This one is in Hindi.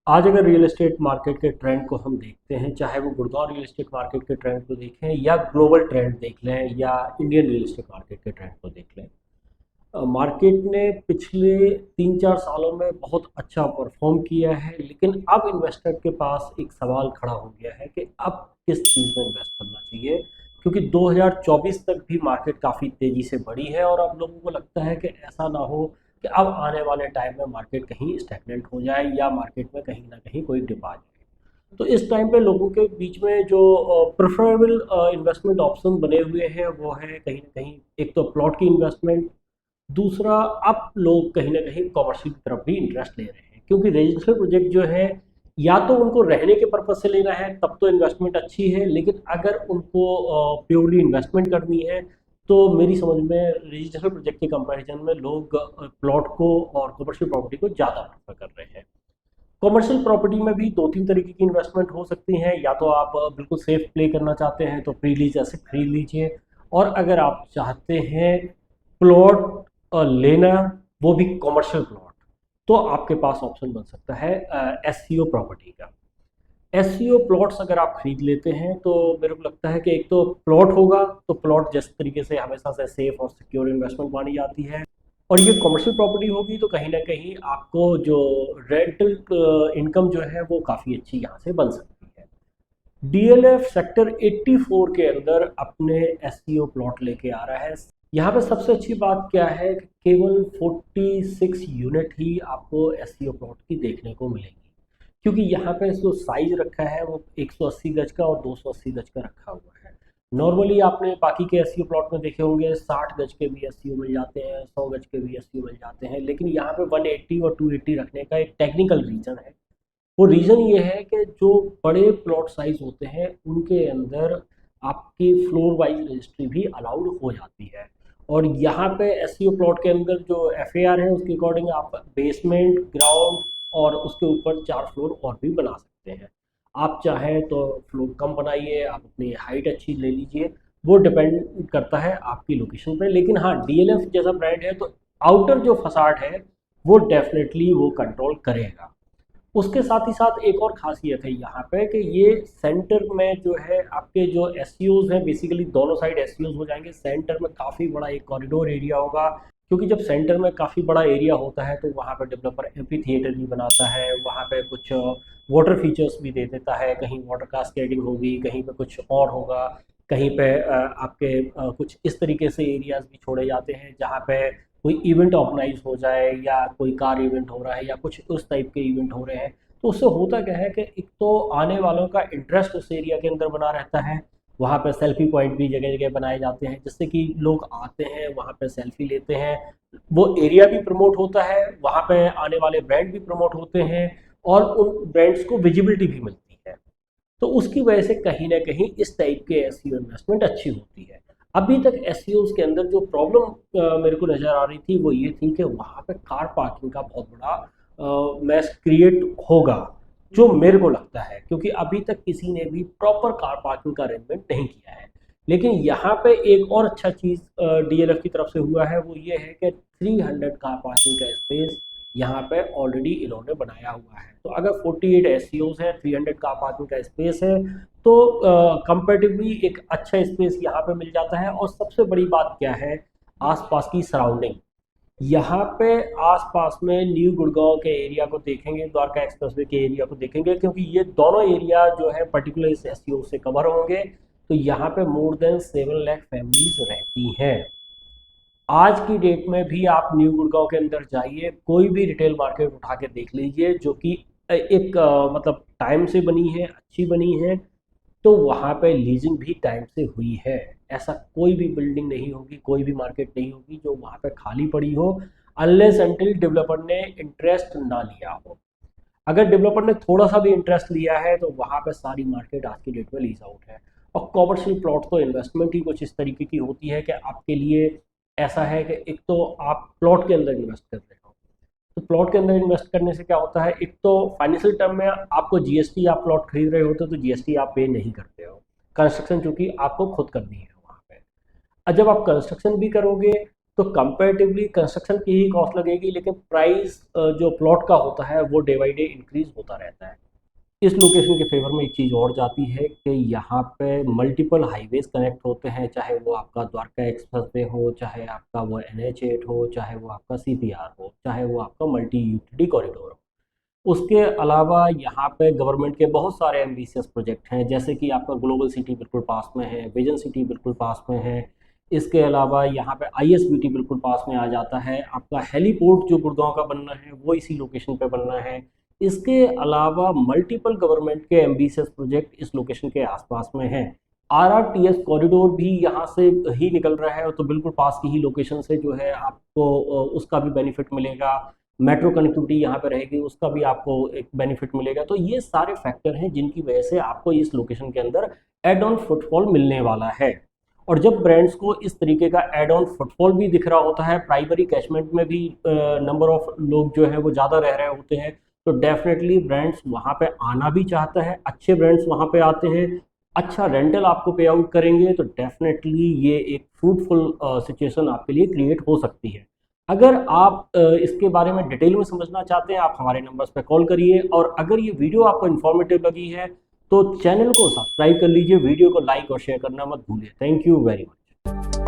आज अगर रियल एस्टेट मार्केट के ट्रेंड को हम देखते हैं, चाहे वो गुड़गांव रियल एस्टेट मार्केट के ट्रेंड को देखें या ग्लोबल ट्रेंड देख लें या इंडियन रियल एस्टेट मार्केट के ट्रेंड को देख लें। मार्केट ने पिछले 3-4 सालों में बहुत अच्छा परफॉर्म किया है, लेकिन अब इन्वेस्टर के पास एक सवाल खड़ा हो गया है कि अब किस चीज़ में इन्वेस्ट करना चाहिए, क्योंकि 2024 तक भी मार्केट काफ़ी तेज़ी से बढ़ी है और अब लोगों को लगता है कि ऐसा ना हो कि अब आने वाले टाइम में मार्केट कहीं स्टैग्नेंट हो जाए या मार्केट में कहीं ना कहीं कोई डिप आ जाए। तो इस टाइम पे लोगों के बीच में जो प्रेफरेबल इन्वेस्टमेंट ऑप्शन बने हुए हैं वो है कहीं ना कहीं एक तो प्लॉट की इन्वेस्टमेंट। दूसरा, अब लोग कहीं ना कहीं कॉमर्शियल की तरफ भी इंटरेस्ट ले रहे हैं, क्योंकि रेजिडेंशियल प्रोजेक्ट जो है या तो उनको रहने के पर्पज से लेना है तब तो इन्वेस्टमेंट अच्छी है, लेकिन अगर उनको प्योरली इन्वेस्टमेंट करनी है तो मेरी समझ में रेजिडेंशियल प्रोजेक्ट के कंपैरिजन में लोग प्लॉट को और कमर्शियल प्रॉपर्टी को ज़्यादा प्रेफर कर रहे हैं। कमर्शियल प्रॉपर्टी में भी दो तीन तरीके की इन्वेस्टमेंट हो सकती हैं। या तो आप बिल्कुल सेफ प्ले करना चाहते हैं तो प्री लीज एसेट खरीद लीजिए, और अगर आप चाहते हैं प्लॉट लेना, वो भी कमर्शियल प्लॉट, तो आपके पास ऑप्शन बन सकता है एससीओ प्रॉपर्टी का। एससीओ प्लॉट्स अगर आप खरीद लेते हैं तो मेरे को लगता है कि एक तो प्लॉट होगा, तो प्लॉट जिस तरीके से हमेशा से सेफ और सिक्योर इन्वेस्टमेंट मानी जाती है, और ये कमर्शियल प्रॉपर्टी होगी तो कहीं ना कहीं आपको जो रेंटल इनकम जो है वो काफ़ी अच्छी यहाँ से बन सकती है। डीएलएफ सेक्टर 84 के अंदर अपने एससीओ प्लॉट लेके आ रहा है। यहाँ पे सबसे अच्छी बात क्या है कि केवल 46 यूनिट ही आपको एससीओ प्लॉट की देखने को मिलेगी, क्योंकि यहाँ पे जो साइज रखा है वो 180 गज का और 280 गज का रखा हुआ है। नॉर्मली आपने बाकी के एससीओ प्लॉट में देखे होंगे 60 गज के भी एससीओ मिल जाते हैं, 100 गज के भी एससीओ मिल जाते हैं, लेकिन यहाँ पे 180 और 280 रखने का एक टेक्निकल रीज़न है। वो रीज़न ये है कि जो बड़े प्लॉट साइज होते हैं उनके अंदर आपकी फ्लोर वाइज रजिस्ट्री भी अलाउड हो जाती है, और यहाँ पे एससीओ प्लॉट के अंदर जो एफएआर है उसके अकॉर्डिंग आप बेसमेंट, ग्राउंड और उसके ऊपर 4 फ्लोर और भी बना सकते हैं। आप चाहें तो फ्लोर कम बनाइए, आप अपनी हाइट अच्छी ले लीजिए, वो डिपेंड करता है आपकी लोकेशन पे। लेकिन हाँ, डीएलएफ जैसा ब्रांड है तो आउटर जो फसाड है वो डेफिनेटली वो कंट्रोल करेगा। उसके साथ ही साथ एक और खासियत है यहाँ पे कि ये सेंटर में जो है आपके जो एससीओज हैं, बेसिकली दोनों साइड एससीओज हो जाएंगे। सेंटर में काफ़ी बड़ा एक कॉरिडोर एरिया होगा, क्योंकि जब सेंटर में काफ़ी बड़ा एरिया होता है तो वहाँ पे डेवलपर एम्फी थिएटर भी बनाता है, वहाँ पे कुछ वाटर फीचर्स भी दे देता है, कहीं वाटर कास्केडिंग होगी, कहीं पे कुछ और होगा, कहीं पे आपके कुछ इस तरीके से एरियाज भी छोड़े जाते हैं जहाँ पे कोई इवेंट ऑर्गेनाइज हो जाए या कोई कार इवेंट हो रहा है या कुछ उस टाइप के इवेंट हो रहे हैं। तो उससे होता क्या है कि एक तो आने वालों का इंटरेस्ट उस एरिया के अंदर बना रहता है, वहाँ पे सेल्फी पॉइंट भी जगह जगह बनाए जाते हैं जिससे कि लोग आते हैं वहाँ पे सेल्फी लेते हैं, वो एरिया भी प्रमोट होता है, वहाँ पे आने वाले ब्रांड भी प्रमोट होते हैं और उन ब्रांड्स को विजिबिलिटी भी मिलती है। तो उसकी वजह से कहीं ना कहीं इस टाइप के एसईओ इन्वेस्टमेंट अच्छी होती है। अभी तक एसईओ के अंदर जो प्रॉब्लम मेरे को नज़र आ रही थी वो ये थी कि वहाँ पे कार पार्किंग का बहुत बड़ा मैस क्रिएट होगा, जो मेरे को लगता है, क्योंकि अभी तक किसी ने भी प्रॉपर कार पार्किंग का अरेंजमेंट नहीं किया है। लेकिन यहाँ पे एक और अच्छा चीज़ डीएलएफ की तरफ से हुआ है, वो ये है कि 300 कार पार्किंग का स्पेस यहाँ पे ऑलरेडी इन्होंने बनाया हुआ है। तो अगर 48 एससीओज है, 300 कार पार्किंग का स्पेस है, तो कंपेरेटिवली एक अच्छा स्पेस यहाँ पे मिल जाता है। और सबसे बड़ी बात क्या है, आसपास की सराउंडिंग। यहाँ पे आसपास में न्यू गुड़गांव के एरिया को देखेंगे, द्वारका एक्सप्रेसवे के एरिया को देखेंगे, क्योंकि ये दोनों एरिया जो है पर्टिकुलर इस एससीओ से कवर होंगे। तो यहाँ पे मोर देन 7 लाख फैमिलीज रहती हैं। आज की डेट में भी आप न्यू गुड़गांव के अंदर जाइए, कोई भी रिटेल मार्केट उठा के देख लीजिए जो कि एक मतलब टाइम से बनी है, अच्छी बनी है, तो वहाँ पे लीजिंग भी टाइम से हुई है। ऐसा कोई भी बिल्डिंग नहीं होगी, कोई भी मार्केट नहीं होगी जो वहाँ पे खाली पड़ी हो, अनलेस अनटिल डेवलपर ने इंटरेस्ट ना लिया हो। अगर डेवलपर ने थोड़ा सा भी इंटरेस्ट लिया है तो वहाँ पे सारी मार्केट आज की डेट में लीज आउट है। और कॉमर्शियल प्लॉट तो इन्वेस्टमेंट ही कुछ इस तरीके की होती है कि आपके लिए ऐसा है कि एक तो आप प्लॉट के अंदर इन्वेस्ट कर रहे हो, तो प्लॉट के अंदर इन्वेस्ट करने से क्या होता है, एक तो फाइनेंशियल टर्म में आपको जीएसटी, आप प्लॉट खरीद रहे होते तो जीएसटी आप पे नहीं करते हो, कंस्ट्रक्शन चूंकि आपको खुद करनी है वहाँ पे। और जब आप कंस्ट्रक्शन भी करोगे तो कंपैरेटिवली कंस्ट्रक्शन की ही कॉस्ट लगेगी, लेकिन प्राइस जो प्लॉट का होता है वो डे बाई डे इंक्रीज होता रहता है। इस लोकेशन के फेवर में एक चीज़ और जाती है कि यहाँ पे मल्टीपल हाईवेज कनेक्ट होते हैं, चाहे वो आपका द्वारका एक्सप्रेस वे हो, चाहे आपका वो NH8 हो, चाहे वो आपका CPR हो, चाहे वो आपका मल्टी यूटिलिटी कॉरिडोर हो। उसके अलावा यहाँ पे गवर्नमेंट के बहुत सारे एम्बिशियस प्रोजेक्ट हैं, जैसे कि आपका ग्लोबल सिटी बिल्कुल पास में है, विजन सिटी बिल्कुल पास में है। इसके अलावा यहाँ पे ISBT बिल्कुल पास में आ जाता है। आपका हेलीपोर्ट जो गुड़गांव का बनना है वो इसी लोकेशन पे बनना है। इसके अलावा मल्टीपल गवर्नमेंट के एम्बिशियस प्रोजेक्ट इस लोकेशन के आसपास में हैं। RRTS कॉरिडोर भी यहाँ से ही निकल रहा है, तो बिल्कुल पास की ही लोकेशन से जो है आपको उसका भी बेनिफिट मिलेगा। मेट्रो कनेक्टिविटी यहाँ पे रहेगी, उसका भी आपको एक बेनिफिट मिलेगा। तो ये सारे फैक्टर हैं जिनकी वजह से आपको इस लोकेशन के अंदर एड ऑन फुटफॉल मिलने वाला है। और जब ब्रांड्स को इस तरीके का एड ऑन फुटफॉल भी दिख रहा होता है, प्राइमरी कैचमेंट में भी नंबर ऑफ लोग जो है वो ज़्यादा रह रहे होते हैं, तो डेफिनेटली ब्रांड्स वहाँ पे आना भी चाहता है। अच्छे ब्रांड्स वहाँ पे आते हैं, अच्छा रेंटल आपको पे आउट करेंगे, तो डेफिनेटली ये एक फ्रूटफुल सिचुएशन आपके लिए क्रिएट हो सकती है। अगर आप इसके बारे में डिटेल में समझना चाहते हैं, आप हमारे नंबर्स पे कॉल करिए। और अगर ये वीडियो आपको इन्फॉर्मेटिव लगी है तो चैनल को सब्सक्राइब कर लीजिए, वीडियो को लाइक और शेयर करना मत भूलिए। Thank you very much.